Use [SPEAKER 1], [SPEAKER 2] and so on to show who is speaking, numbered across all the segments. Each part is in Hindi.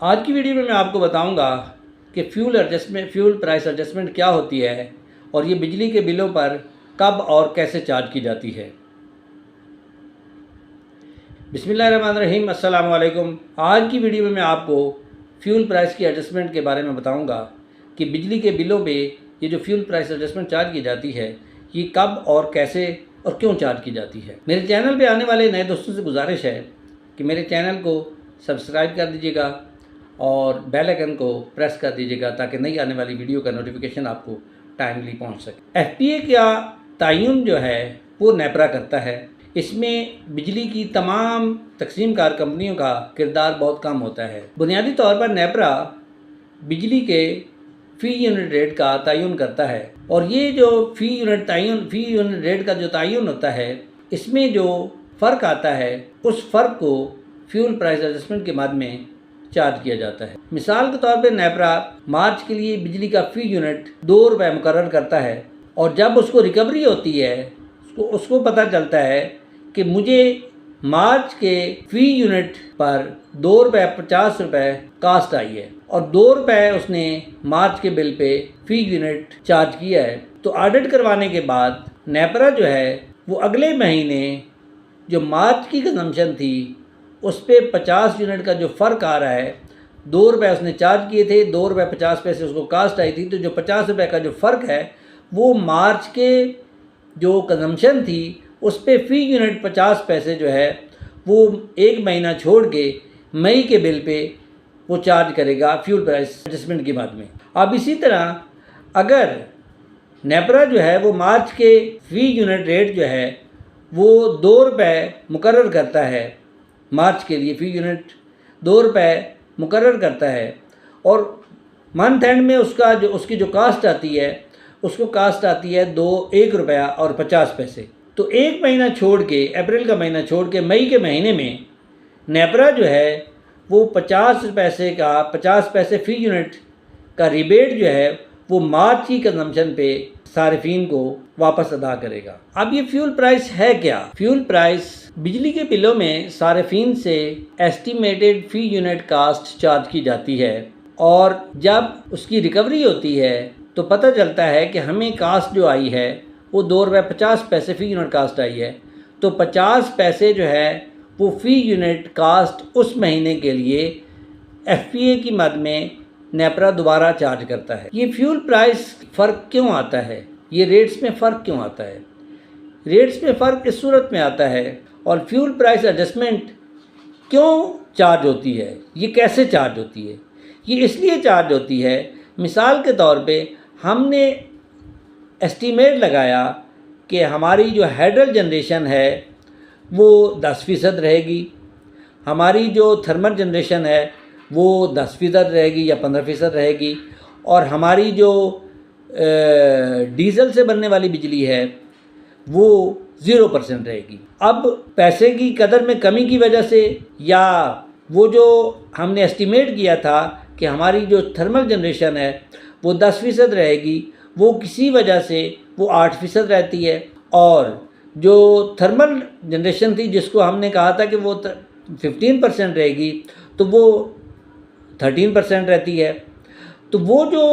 [SPEAKER 1] आज की वीडियो में मैं आपको बताऊंगा कि फ्यूल प्राइस एडजस्टमेंट क्या होती है और ये बिजली के बिलों पर कब और कैसे चार्ज की जाती है। बिस्मिल्लाहिर्रहमानिर्रहीम, अस्सलाम वालेकुम। आज की वीडियो में मैं आपको फ्यूल प्राइस की एडजस्टमेंट के बारे में बताऊंगा कि बिजली के बिलों पे ये जो फ्यूल प्राइस एडजस्टमेंट चार्ज की जाती है ये कब और कैसे और क्यों चार्ज की जाती है। मेरे चैनल पे आने वाले नए दोस्तों से गुजारिश है कि मेरे चैनल को सब्सक्राइब कर दीजिएगा और बेल आइकन को प्रेस कर दीजिएगा ताकि नई आने वाली वीडियो का नोटिफिकेशन आपको टाइमली पहुंच सके। एफपीए का तयन जो है वो नेपरा करता है। इसमें बिजली की तमाम तकसीमकार कंपनियों का किरदार बहुत कम होता है। बुनियादी तौर पर नेपरा बिजली के फ़ी यूनिट रेट का तयन करता है और ये जो फ़ी यूनिट रेट का जो तयन होता है इसमें जो फ़र्क आता है उस फ़र्क को फ्यूल प्राइस एडजस्टमेंट के बाद में चार्ज किया जाता है। मिसाल के तौर पे नेपरा मार्च के लिए बिजली का फ़ी यूनिट 2 रुपये मुकर्रर करता है और जब उसको रिकवरी होती है उसको पता चलता है कि मुझे मार्च के फ़ी यूनिट पर 2.50 रुपये कास्ट आई है और 2 रुपये उसने मार्च के बिल पे फ़ी यूनिट चार्ज किया है। तो ऑडिट करवाने के बाद नेपरा जो है वो अगले महीने जो मार्च की कंजम्पशन थी उस पर 50 यूनिट का जो फ़र्क आ रहा है, 2 रुपये उसने चार्ज किए थे, 2 रुपये 50 पैसे उसको कास्ट आई थी, तो जो 50 रुपये का जो फ़र्क है वो मार्च के जो कंजम्पशन थी उस पर फ़ी यूनिट 50 पैसे जो है वो एक महीना छोड़ के मई के बिल पे वो चार्ज करेगा फ्यूल प्राइस एडजस्टमेंट के बाद में। अब इसी तरह अगर नेपरा जो है वो मार्च के फ़ी यूनिट रेट जो है वो 2 रुपये मुकर्रर करता है, मार्च के लिए फ़ी यूनिट 2 रुपये मुकर्रर करता है और मंथ एंड में उसकी जो कास्ट आती है उसको कास्ट आती है 1 रुपया और 50 पैसे। तो एक महीना छोड़ के, अप्रैल का महीना छोड़ के मई के महीने में नेपरा जो है वो 50 पैसे फ़ी यूनिट का रिबेट जो है वो मार्च की कंजम्पशन पे सारिफीन को वापस अदा करेगा। अब ये फ्यूल प्राइस है क्या? फ्यूल प्राइस बिजली के बिलों में सारिफीन से एस्टिमेटेड फ़ी यूनिट कास्ट चार्ज की जाती है और जब उसकी रिकवरी होती है तो पता चलता है कि हमें कास्ट जो आई है वो 2 रुपये 50 पैसे फ़ी यूनिट कास्ट आई है। तो 50 पैसे जो है वो फ़ी यूनिट कास्ट उस महीने के लिए एफपीए की मद में नेपरा दोबारा चार्ज करता है। ये फ्यूल प्राइस फ़र्क क्यों आता है? ये रेट्स में फ़र्क क्यों आता है? रेट्स में फ़र्क इस सूरत में आता है और फ्यूल प्राइस एडजस्टमेंट क्यों चार्ज होती है, ये कैसे चार्ज होती है? ये इसलिए चार्ज होती है, मिसाल के तौर पे हमने एस्टीमेट लगाया कि हमारी जो हाइडल जनरेशन है वो 10% रहेगी, हमारी जो थर्मल जनरेशन है वो 10% रहेगी या 15% रहेगी और हमारी जो डीजल से बनने वाली बिजली है वो 0% रहेगी। अब पैसे की कदर में कमी की वजह से या वो जो हमने एस्टीमेट किया था कि हमारी जो थर्मल जनरेशन है वो 10% रहेगी, वो किसी वजह से वो 8% रहती है और जो थर्मल जनरेशन थी जिसको हमने कहा था कि वो 15% रहेगी तो वो 13% रहती है। तो वो जो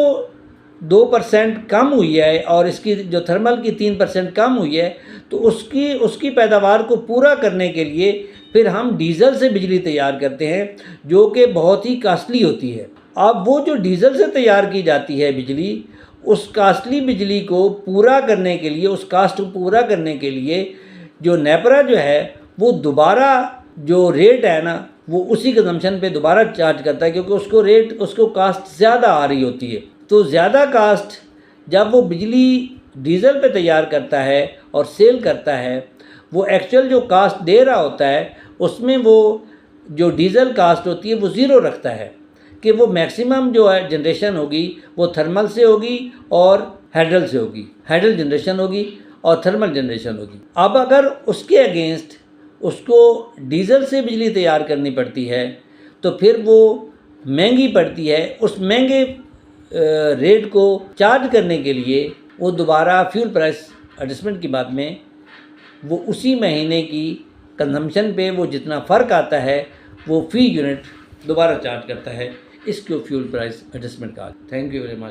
[SPEAKER 1] 2% कम हुई है और इसकी जो थर्मल की 3% कम हुई है तो उसकी पैदावार को पूरा करने के लिए फिर हम डीज़ल से बिजली तैयार करते हैं जो कि बहुत ही कास्टली होती है। अब वो जो डीज़ल से तैयार की जाती है बिजली, उस कास्टली बिजली को पूरा करने के लिए, उस कास्ट को पूरा करने के लिए जो नेपरा जो है वो दोबारा जो रेट है ना वो उसी कंजम्पशन पे दोबारा चार्ज करता है क्योंकि उसको कास्ट ज़्यादा आ रही होती है। तो ज़्यादा कास्ट जब वो बिजली डीज़ल पे तैयार करता है और सेल करता है, वो एक्चुअल जो कास्ट दे रहा होता है उसमें वो जो डीज़ल कास्ट होती है वो ज़ीरो रखता है कि वो मैक्सिमम जो है जनरेशन होगी वो थर्मल से होगी और हाइडल से होगी, हाइडल जनरेशन होगी और थर्मल जनरेशन होगी। अब अगर उसके अगेंस्ट उसको डीज़ल से बिजली तैयार करनी पड़ती है तो फिर वो महंगी पड़ती है। उस महंगे रेट को चार्ज करने के लिए वो दोबारा फ्यूल प्राइस एडजस्टमेंट के बाद में वो उसी महीने की कंजम्पशन पे वो जितना फ़र्क आता है वो फ़ी यूनिट दोबारा चार्ज करता है। इसको फ्यूल प्राइस एडजस्टमेंट कहा। Thank you very much.